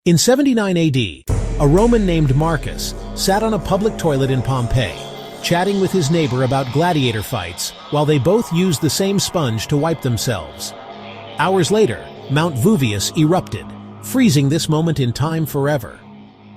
In 79 AD, a Roman named Marcus sat on a public toilet in Pompeii, chatting with his neighbor about gladiator fights while they both used the same sponge to wipe themselves. Hours later, Mount Vesuvius erupted, freezing this moment in time forever.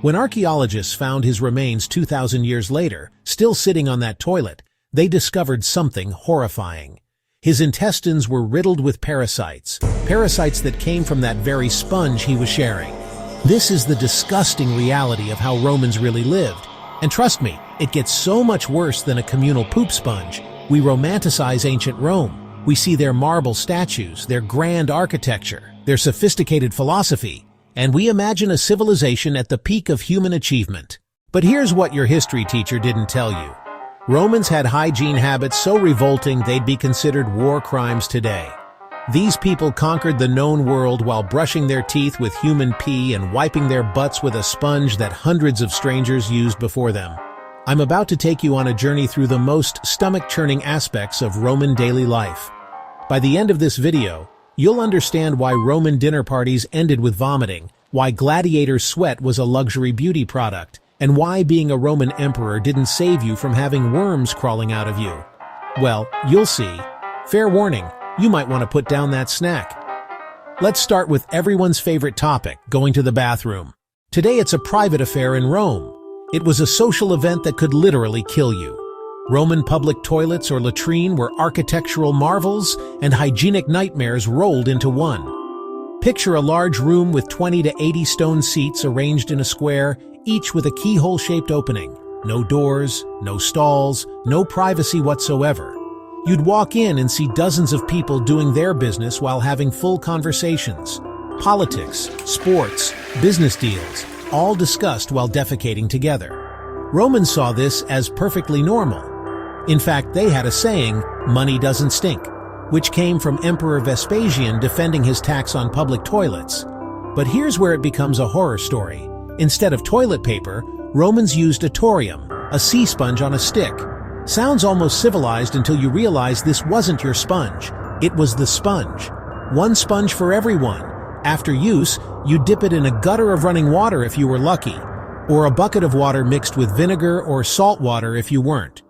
When archaeologists found his remains 2,000 years later, still sitting on that toilet, they discovered something horrifying. His intestines were riddled with parasites that came from that very sponge he was sharing. This is the disgusting reality of how Romans really lived. And trust me, it gets so much worse than a communal poop sponge. We romanticize ancient Rome. We see their marble statues, their grand architecture, their sophisticated philosophy, and we imagine a civilization at the peak of human achievement. But here's what your history teacher didn't tell you. Romans had hygiene habits so revolting they'd be considered war crimes today. These people conquered the known world while brushing their teeth with human pee and wiping their butts with a sponge that hundreds of strangers used before them. I'm about to take you on a journey through the most stomach-churning aspects of Roman daily life. By the end of this video, you'll understand why Roman dinner parties ended with vomiting, why gladiator sweat was a luxury beauty product, and why being a Roman emperor didn't save you from having worms crawling out of you. Well, you'll see. Fair warning, you might want to put down that snack. Let's start with everyone's favorite topic, going to the bathroom. Today it's a private affair in Rome. It was a social event that could literally kill you. Roman public toilets or latrine were architectural marvels and hygienic nightmares rolled into one. Picture a large room with 20 to 80 stone seats arranged in a square, each with a keyhole-shaped opening. No doors, no stalls, no privacy whatsoever. You'd walk in and see dozens of people doing their business while having full conversations. Politics, sports, business deals, all discussed while defecating together. Romans saw this as perfectly normal. In fact, they had a saying, "Money doesn't stink," which came from Emperor Vespasian defending his tax on public toilets. But here's where it becomes a horror story. Instead of toilet paper, Romans used a torium, a sea sponge on a stick. Sounds almost civilized until you realize this wasn't your sponge. It was the sponge. One sponge for everyone. After use, you'd dip it in a gutter of running water if you were lucky, or a bucket of water mixed with vinegar or salt water if you weren't.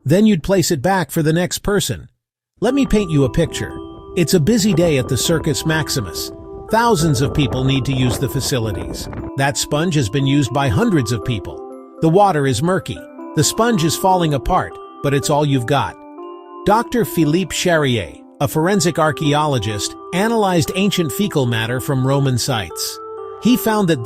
Then you'd place it back for the next person. Let me paint you a picture. It's a busy day at the Circus Maximus. Thousands of people need to use the facilities. That sponge has been used by hundreds of people. The water is murky. The sponge is falling apart, but it's all you've got. Dr. Philippe Charrier, a forensic archaeologist, analyzed ancient fecal matter from Roman sites. He found that